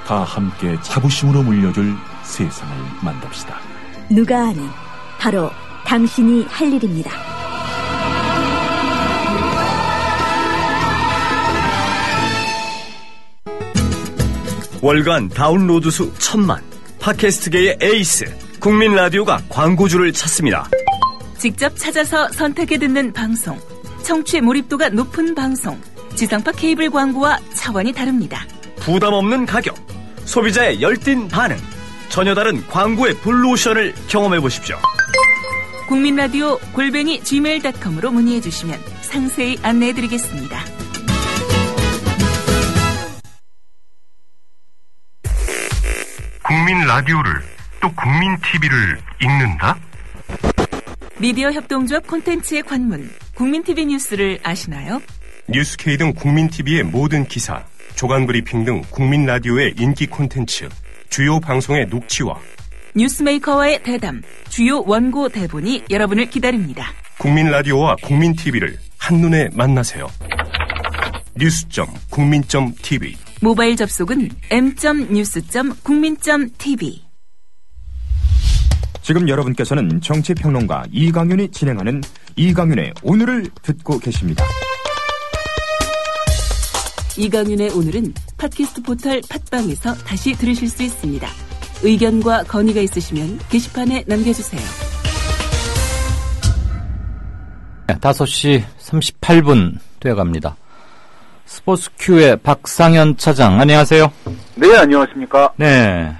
다 함께 자부심으로 물려줄 세상을 만듭시다. 누가 아닌 바로 당신이 할 일입니다. 월간 다운로드 수 1000만, 팟캐스트계의 에이스 국민 라디오가 광고주를 찾습니다. 직접 찾아서 선택해 듣는 방송, 청취 몰입도가 높은 방송, 지상파 케이블 광고와 차원이 다릅니다. 부담 없는 가격, 소비자의 열띤 반응, 전혀 다른 광고의 블루오션을 경험해 보십시오. 국민라디오 @gmail.com으로 문의해 주시면 상세히 안내해 드리겠습니다. 국민 라디오를 또 국민 TV를 읽는다? 미디어 협동조합 콘텐츠의 관문, 국민TV 뉴스를 아시나요? 뉴스K 등 국민TV의 모든 기사, 조간 브리핑 등 국민 라디오의 인기 콘텐츠, 주요 방송의 녹취와 뉴스메이커와의 대담, 주요 원고 대본이 여러분을 기다립니다. 국민 라디오와 국민 TV를 한눈에 만나세요. news.국민.tv 모바일 접속은 m.news.국민.tv. 지금 여러분께서는 정치평론가 이강윤이 진행하는 이강윤의 오늘을 듣고 계십니다. 이강윤의 오늘은 팟캐스트 포털 팟빵에서 다시 들으실 수 있습니다. 의견과 건의가 있으시면 게시판에 남겨주세요. 5시 38분 되어갑니다. 스포츠큐의 박상현 차장, 안녕하세요. 네, 안녕하십니까. 네.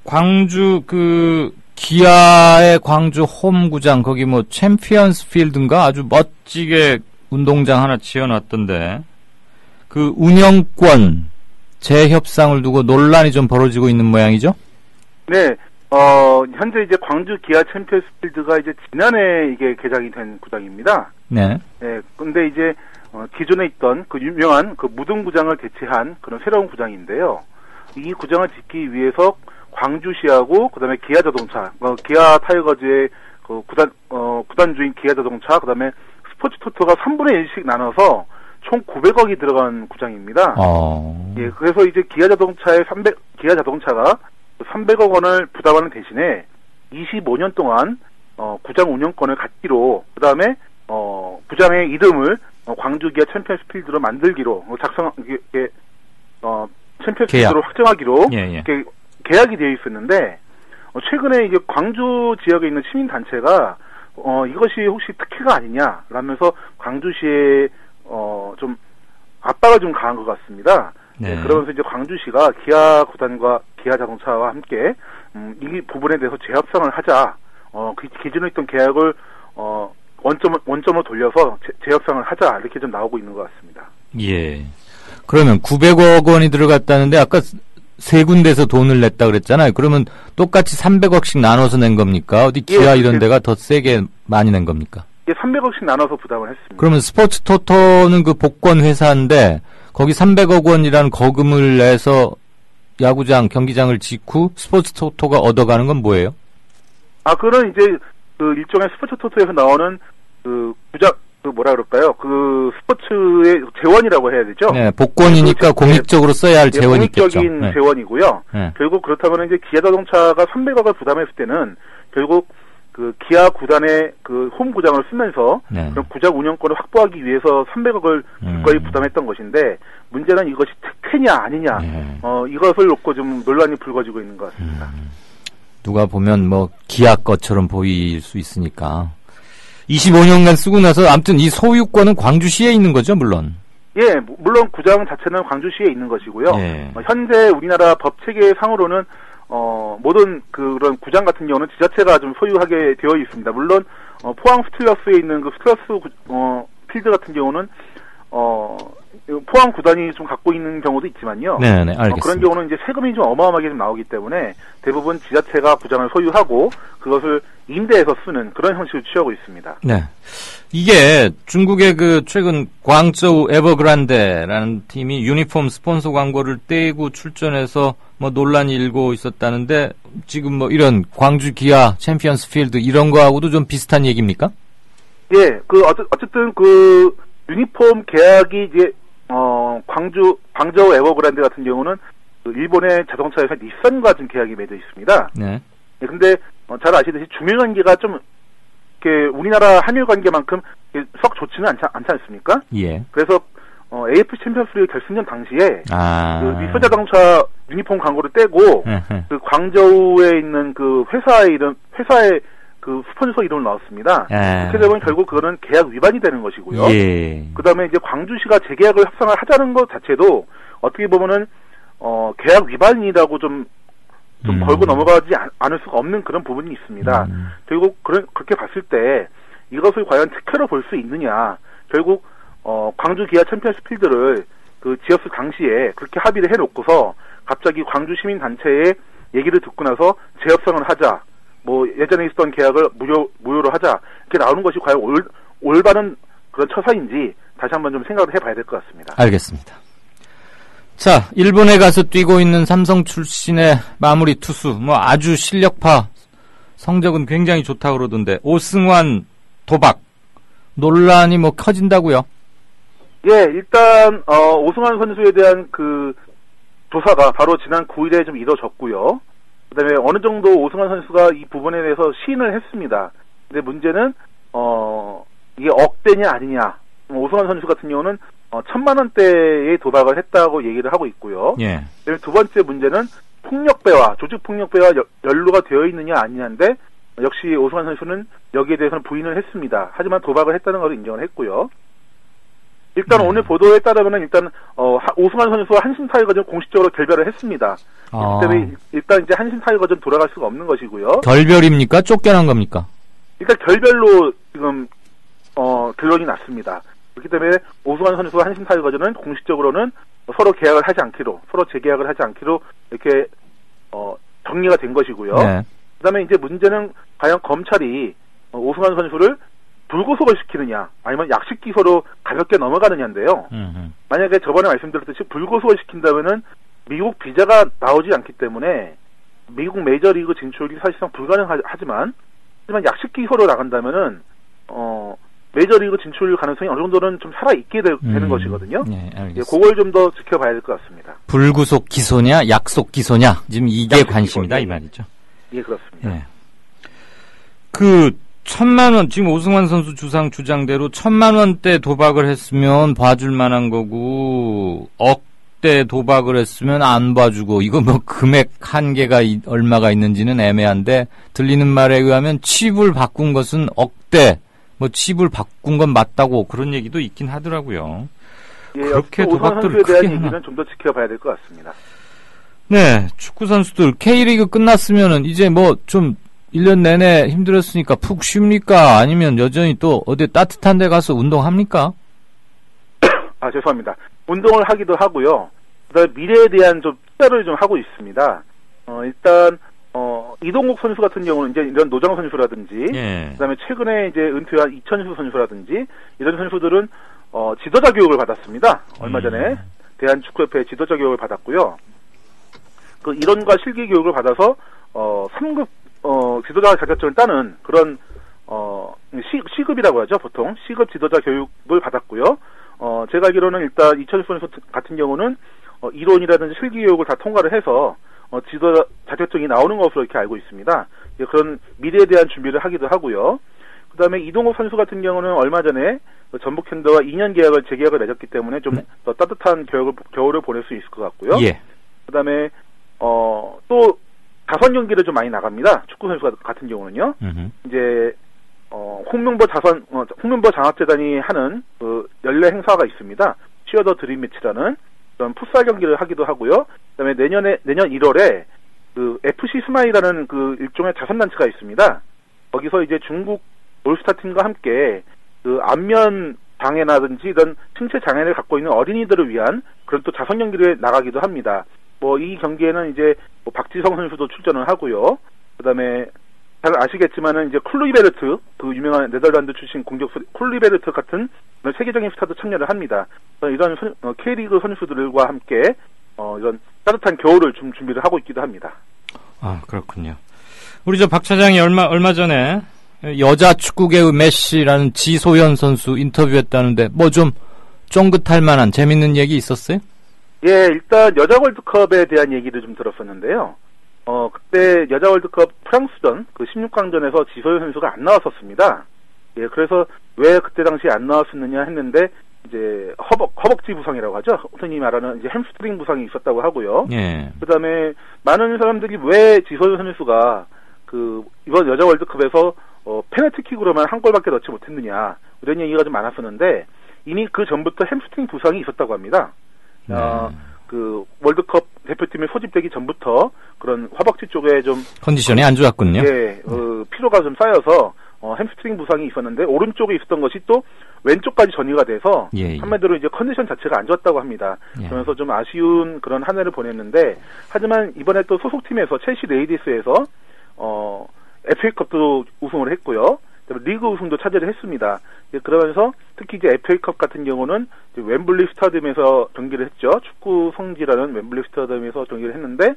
광주, 기아의 광주 홈구장, 거기 뭐, 챔피언스 필드인가? 아주 멋지게 운동장 하나 지어놨던데, 그 운영권 재협상을 두고 논란이 좀 벌어지고 있는 모양이죠? 네, 현재 이제 광주 기아 챔피언스 필드가 이제 지난해 이게 개장이 된 구장입니다. 네. 네, 근데 이제, 기존에 있던 그 유명한 그 무등구장을 대체한 그런 새로운 구장인데요. 이 구장을 짓기 위해서 광주시하고 그다음에 기아자동차, 기아 타이거즈의 그 구단주인 기아자동차, 그다음에 스포츠토토가 3분의 1씩 나눠서 총 900억이 들어간 구장입니다. 예, 그래서 이제 기아자동차가 300억 원을 부담하는 대신에 25년 동안 구장 운영권을 갖기로, 그다음에 구장의 이름을 광주 기아 챔피언스 필드로 만들기로 챔피언스 필드로 확정하기로 이렇게 계약이 되어 있었는데, 최근에 이제 광주 지역에 있는 시민 단체가 이것이 혹시 특혜가 아니냐라면서 광주시에 좀 압박을 좀 가한 것 같습니다. 네. 그러면서 이제 광주시가 기아 구단과 기아 자동차와 함께 이 부분에 대해서 재협상을 하자. 기존에 있던 계약을 원점을 돌려서 재협상을 하자, 이렇게 좀 나오고 있는 것 같습니다. 예. 그러면 900억 원이 들어갔다는데 아까 세 군데서 돈을 냈다 그랬잖아요. 그러면 똑같이 300억씩 나눠서 낸 겁니까? 어디 기아 이런 데가 더 세게 많이 낸 겁니까? 300억씩 나눠서 부담을 했습니다. 그러면 스포츠 토토는 그 복권 회사인데 거기 300억 원이라는 거금을 내서 야구장, 경기장을 짓고 스포츠 토토가 얻어가는 건 뭐예요? 그거는 이제 그 일종의 스포츠 토토에서 나오는 그 구장, 그 뭐라 그럴까요? 그 스포츠의 재원이라고 해야 되죠? 네, 복권이니까 공익적으로 써야 할 재원이 있겠죠. 공익적인 재원이고요. 결국 그렇다면 이제 기아 자동차가 300억을 부담했을 때는 결국 그 기아 구단의 그 홈 구장을 쓰면서 그런 구장 운영권을 확보하기 위해서 300억을 기꺼이 부담했던 것인데 문제는 이것이 특혜냐 아니냐 이것을 놓고 좀 논란이 불거지고 있는 것 같습니다. 누가 보면 뭐 기아 것처럼 보일 수 있으니까 25년간 쓰고 나서 아무튼 이 소유권은 광주시에 있는 거죠, 물론. 예, 물론 구장 자체는 광주시에 있는 것이고요. 현재 우리나라 법 체계 상으로는 모든 그런 구장 같은 경우는 지자체가 좀 소유하게 되어 있습니다. 물론 포항 스틸러스에 있는 그 스틸러스 필드 같은 경우는 포항 구단이 좀 갖고 있는 경우도 있지만요. 네, 알겠습니다. 그런 경우는 이제 세금이 좀 어마어마하게 좀 나오기 때문에 대부분 지자체가 구장을 소유하고 그것을 임대해서 쓰는 그런 형식을 취하고 있습니다. 네. 이게 중국의 그 최근 광저우 에버그란데라는 팀이 유니폼 스폰서 광고를 떼고 출전해서 뭐 논란이 일고 있었다는데 지금 뭐 이런 광주 기아 챔피언스 필드 이런 거하고도 좀 비슷한 얘기입니까? 예, 그 어쨌든 그 유니폼 계약이 이제 광저우 에버그란데 같은 경우는 그 일본의 자동차 회사 닛산과 좀 계약이 맺어 있습니다. 네. 예, 근데 잘 아시듯이 주민 관계가 좀 이렇게 우리나라 한일 관계만큼 썩 좋지는 않지 않습니까? 예. 그래서 AF 챔피언스리그 결승전 당시에 그 닛산 자동차 유니폼 광고를 떼고 그 광저우에 있는 그 회사의 그 스폰서 이름을 넣었습니다. 그렇게 되면 결국 그거는 계약 위반이 되는 것이고요. 예. 그다음에 이제 광주시가 재계약을 협상을 하자는 것 자체도 어떻게 보면은 계약 위반이라고 좀 걸고 넘어가지 않을 수가 없는 그런 부분이 있습니다. 결국 그렇게 봤을 때 이것을 과연 특혜로 볼 수 있느냐. 결국 광주 기아 챔피언스 필드를 그 지었을 당시에 그렇게 합의를 해놓고서 갑자기 광주 시민 단체의 얘기를 듣고 나서 재협상을 하자. 뭐 예전에 있었던 계약을 무효로 하자. 이렇게 나오는 것이 과연 올바른 그런 처사인지 다시 한번 좀 생각을 해봐야 될 것 같습니다. 알겠습니다. 자, 일본에 가서 뛰고 있는 삼성 출신의 마무리 투수, 뭐 아주 실력파, 성적은 굉장히 좋다고 그러던데 오승환 도박 논란이 뭐 커진다고요? 예, 일단 오승환 선수에 대한 그 조사가 바로 지난 9일에 좀 이뤄졌고요. 그다음에 어느 정도 오승환 선수가 이 부분에 대해서 시인을 했습니다. 근데 문제는 이게 억대냐 아니냐. 오승환 선수 같은 경우는 1,000만 원대의 도박을 했다고 얘기를 하고 있고요. 예. 그다음에 두 번째 문제는 폭력배와 조직 폭력배와 연루가 되어 있느냐 아니냐인데 역시 오승환 선수는 여기에 대해서는 부인을 했습니다. 하지만 도박을 했다는 걸 인정을 했고요. 일단 오늘 보도에 따르면 일단 오승환 선수와 한신 타이거전 공식적으로 결별을 했습니다. 그렇기 때문에 일단 이제 한신 타이거전 돌아갈 수가 없는 것이고요. 결별입니까? 쫓겨난 겁니까? 일단 결별로 지금 결론이 났습니다. 그렇기 때문에 오승환 선수와 한신 타이거전은 공식적으로는 서로 계약을 하지 않기로, 서로 재계약을 하지 않기로 이렇게 정리가 된 것이고요. 네. 그다음에 이제 문제는 과연 검찰이 오승환 선수를 불구속을 시키느냐, 아니면 약식 기소로 가볍게 넘어가느냐인데요. 만약에 저번에 말씀드렸듯이 불구속을 시킨다면은 미국 비자가 나오지 않기 때문에 미국 메이저리그 진출이 사실상 불가능하지만 약식 기소로 나간다면은 메이저리그 진출 가능성이 어느 정도는 좀 살아있게 되는 것이거든요. 네, 알겠습니다. 예, 그걸 좀 더 지켜봐야 될 것 같습니다. 불구속 기소냐, 약속 기소냐, 지금 이게 관심이다, 이 말이죠. 예, 그렇습니다. 네. 1,000만 원, 지금 오승환 선수 주장대로 1,000만 원대 도박을 했으면 봐줄 만한 거고, 억대 도박을 했으면 안 봐주고, 이거 뭐 금액 한계가 얼마가 있는지는 애매한데, 들리는 말에 의하면 칩을 바꾼 것은 억대, 뭐 칩을 바꾼 건 맞다고 그런 얘기도 있긴 하더라고요. 예, 그렇게 오승환 선수에 대한 얘기는 좀 더 지켜봐야 될 것 같습니다. 네, 축구 선수들 K리그 끝났으면은 이제 뭐 좀 1년 내내 힘들었으니까 푹 쉽니까? 아니면 여전히 또 어디 따뜻한 데 가서 운동합니까? 죄송합니다. 운동을 하기도 하고요. 그다음에 미래에 대한 좀 투자를 좀 하고 있습니다. 일단 이동국 선수 같은 경우는 이제 이런 노장 선수라든지, 그다음에 최근에 이제 은퇴한 이천수 선수라든지 이런 선수들은 지도자 교육을 받았습니다. 얼마 전에 대한축구협회 지도자 교육을 받았고요. 그 이론과 실기 교육을 받아서 3급 지도자 자격증을 따는 그런 시급이라고 하죠. 보통 시급 지도자 교육을 받았고요. 제가 알기로는 일단 이천수 선수 같은 경우는 이론이라든지 실기 교육을 다 통과를 해서 지도자 자격증이 나오는 것으로 이렇게 알고 있습니다. 그런 미래에 대한 준비를 하기도 하고요. 그 다음에 이동욱 선수 같은 경우는 얼마 전에 전북현대와 2년 계약을 재계약을 맺었기 때문에 좀 더 따뜻한 겨울을 보낼 수 있을 것 같고요. 그 다음에 또 자선 경기를 좀 많이 나갑니다. 축구 선수 같은 경우는요. 이제 홍명보 장학재단이 하는 그 연례 행사가 있습니다. 치어더 드림 매치라는 그런 풋살 경기를 하기도 하고요. 그다음에 내년 1월에 그 FC 스마일이라는 그 일종의 자선단체가 있습니다. 거기서 이제 중국 올스타 팀과 함께 그 안면 장애라든지 이런 신체 장애를 갖고 있는 어린이들을 위한 그런 또 자선 경기를 나가기도 합니다. 이 경기에는 이제 박지성 선수도 출전을 하고요. 그다음에 잘 아시겠지만은 이제 쿨리베르트, 그 유명한 네덜란드 출신 공격수 쿨리베르트 같은 세계적인 스타도 참여를 합니다. 이런 K리그 선수들과 함께 이런 따뜻한 겨울을 좀 준비를 하고 있기도 합니다. 아, 그렇군요. 우리 박 차장이 얼마 전에 여자 축구계의 메시라는 지소연 선수 인터뷰했다는데 좀 쫑긋할 만한 재밌는 얘기 있었어요? 예, 일단 여자 월드컵에 대한 얘기를 좀 들었었는데요. 그때 여자 월드컵 프랑스전 그 16강전에서 지소연 선수가 안 나왔었습니다. 예, 그래서 왜 그때 당시에 안 나왔었느냐 했는데 이제 허벅지 부상이라고 하죠. 흔히 말하는 이제 햄스트링 부상이 있었다고 하고요. 그다음에 많은 사람들이 왜 지소연 선수가 그 이번 여자 월드컵에서 페널티킥으로만 한 골밖에 넣지 못했느냐 이런 얘기가 좀 많았었는데 이미 그 전부터 햄스트링 부상이 있었다고 합니다. 그 월드컵 대표팀에 소집되기 전부터 그런 허벅지 쪽에 좀 컨디션이 안 좋았군요. 예, 피로가 좀 쌓여서 햄스트링 부상이 있었는데 오른쪽에 있었던 것이 또 왼쪽까지 전이가 돼서 한마디로 이제 컨디션 자체가 안 좋았다고 합니다. 그러면서 좀 아쉬운 그런 한 해를 보냈는데 하지만 이번에 또 소속팀에서 첼시 레이디스에서 FA컵도 우승을 했고요. 리그 우승도 차지를 했습니다. 그러면서 특히 이제 FA컵 같은 경우는 이제 웸블리 스타디움에서 경기를 했죠. 축구 성지라는 웸블리 스타디움에서 경기를 했는데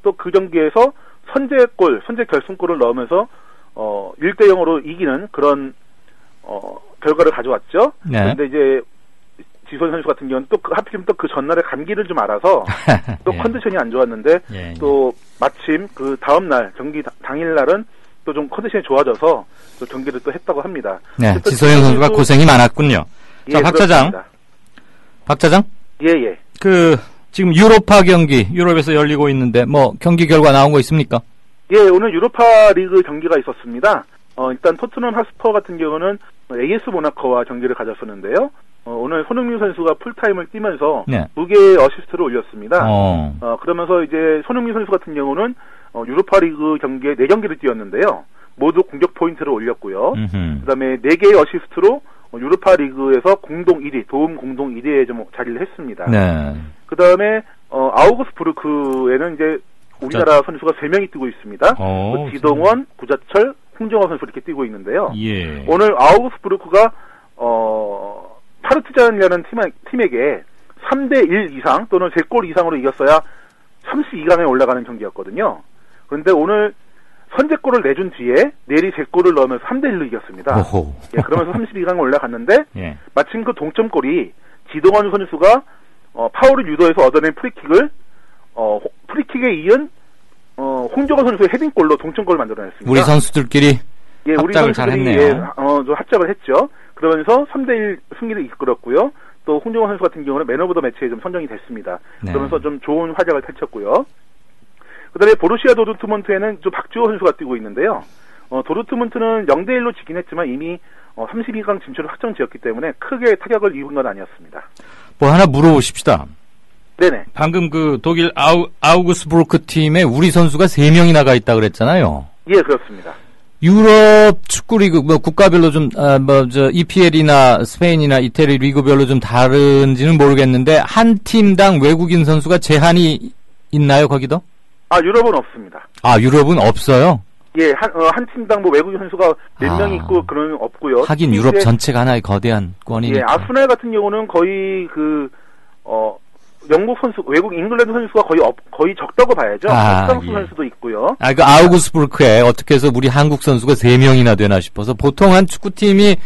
또 그 경기에서 선제 결승골을 넣으면서 1대0으로 이기는 그런 결과를 가져왔죠. 그런데 이제 지소연 선수 같은 경우는 또 하필이면 또 그 전날에 감기를 좀 알아서 또 컨디션이 안 좋았는데 또 마침 그 다음날 경기 당일날은 또 좀 컨디션이 좋아져서 또 경기를 또 했다고 합니다. 네, 지소연 선수가 고생이 많았군요. 자, 박 차장? 예. 지금 유로파 경기, 유럽에서 열리고 있는데, 경기 결과 나온 거 있습니까? 예, 오늘 유로파 리그 경기가 있었습니다. 일단 토트넘 핫스퍼 같은 경우는 AS 모나코와 경기를 가졌었는데요. 오늘 손흥민 선수가 풀타임을 뛰면서 2개의 어시스트를 올렸습니다. 그러면서 이제 손흥민 선수 같은 경우는 유로파 리그 경기에 4경기를 뛰었는데요. 모두 공격 포인트를 올렸고요. 그다음에 4개의 어시스트로 유로파 리그에서 공동 1위, 도움 공동 1위에 좀 자리를 했습니다. 그다음에 아우구스부르크에는 이제 우리나라 선수가 3명이 뛰고 있습니다. 지동원, 구자철, 홍정호 선수 이렇게 뛰고 있는데요. 오늘 아우구스부르크가 파르티잔이라는 팀에게 3대1 이상 또는 3골 이상으로 이겼어야 32강에 올라가는 경기였거든요. 그런데 오늘 선제골을 내준 뒤에 내리 3골을 넣으면서 3대1로 이겼습니다. 예, 그러면서 32강에 올라갔는데 마침 그 동점골이 지동원 선수가 파울을 유도해서 얻어낸 프리킥에 이은 홍정호 선수의 헤딩골로 동점골을 만들어냈습니다. 우리 선수들끼리 합작을 잘했네요. 좀 합작을 했죠. 그러면서 3대1 승리를 이끌었고요. 또 홍정호 선수 같은 경우는 맨 오브 더 매치에 좀 선정이 됐습니다. 그러면서 좀 좋은 활약을 펼쳤고요. 그다음에 보루시아 도르트문트에는 또 박주호 선수가 뛰고 있는데요. 도르트문트는 0대1로 지긴 했지만 이미 32강 진출을 확정지었기 때문에 크게 타격을 입은 건 아니었습니다. 하나 물어보십시다. 네네. 방금 그 독일 아우구스부르크 팀에 우리 선수가 3명이 나가 있다 그랬잖아요. 예, 그렇습니다. 유럽 축구 리그 국가별로 좀 EPL이나 스페인이나 이태리 리그별로 좀 다른지는 모르겠는데 한 팀당 외국인 선수가 제한이 있나요, 거기도? 유럽은 없습니다. 유럽은 없어요? 예, 한 팀당 뭐 외국인 선수가 몇 명 있고 그런 없고요. 하긴 유럽 전체가 하나의 거대한 권이니까. 예, 아스날 같은 경우는 거의 영국 선수, 외국 잉글랜드 선수가 거의 적다고 봐야죠. 프랑스 선수도 있고요. 그 아우구스부르크에 어떻게 해서 우리 한국 선수가 3명이나 되나 싶어서 보통 한 축구팀이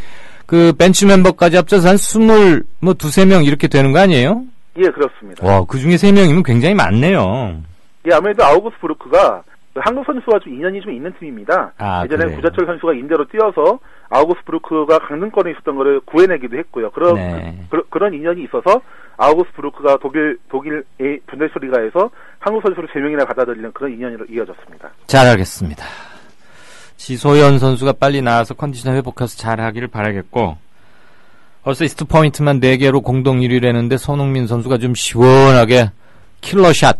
그 벤치 멤버까지 합쳐서 한 23명 이렇게 되는 거 아니에요? 예, 그렇습니다. 와, 그 중에 3명이면 굉장히 많네요. 예, 아무래도 아우구스부르크가 한국 선수와 좀 인연이 좀 있는 팀입니다. 예전에 구자철 선수가 인대로 뛰어서 아우구스부르크가 강등권에 있었던 거를 구해내기도 했고요. 그런 인연이 있어서 아우구스부르크가 독일의 분데스리가에서 한국 선수를 3명이나 받아들이는 그런 인연으로 이어졌습니다. 잘 알겠습니다. 지소연 선수가 빨리 나와서 컨디션 회복해서 잘하기를 바라겠고, 어시스트 포인트만 4개로 공동 1위라는데 손흥민 선수가 좀 시원하게 킬러샷,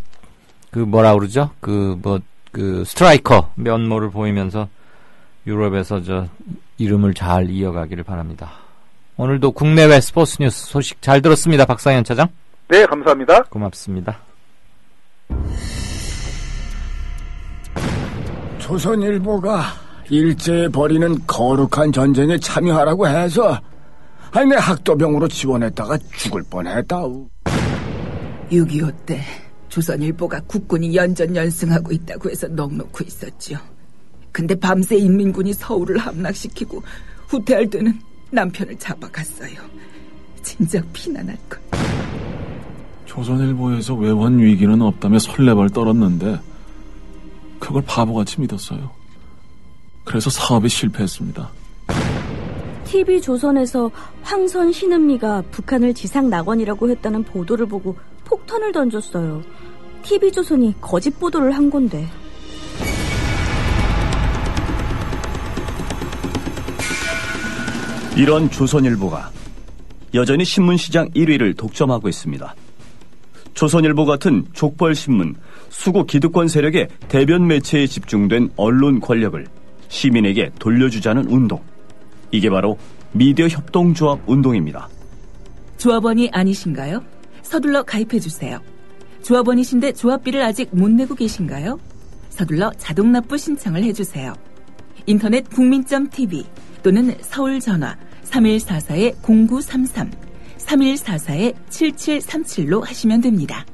스트라이커 면모를 보이면서 유럽에서 이름을 잘 이어가기를 바랍니다. 오늘도 국내외 스포츠 뉴스 소식 잘 들었습니다. 박상현 차장. 네, 감사합니다. 고맙습니다. 조선일보가 일제에 벌이는 거룩한 전쟁에 참여하라고 해서 내 학도병으로 지원했다가 죽을 뻔했다우. 6.25 때 조선일보가 국군이 연전연승하고 있다고 해서 넋놓고 있었죠. 근데 밤새 인민군이 서울을 함락시키고 후퇴할 때는 남편을 잡아갔어요. 진작 피난할걸. 조선일보에서 외환 위기는 없다며 설레발 떨었는데 그걸 바보같이 믿었어요. 그래서 사업에 실패했습니다. TV조선에서 황선 신은미가 북한을 지상 낙원이라고 했다는 보도를 보고 폭탄을 던졌어요. TV조선이 거짓 보도를 한 건데. 이런 조선일보가 여전히 신문시장 1위를 독점하고 있습니다. 조선일보 같은 족벌신문, 수구 기득권 세력의 대변 매체에 집중된 언론 권력을 시민에게 돌려주자는 운동. 이게 바로 미디어 협동조합 운동입니다. 조합원이 아니신가요? 서둘러 가입해주세요. 조합원이신데 조합비를 아직 못 내고 계신가요? 서둘러 자동납부 신청을 해주세요. 인터넷 국민.tv 또는 서울전화 3144-0933, 3144-7737로 하시면 됩니다.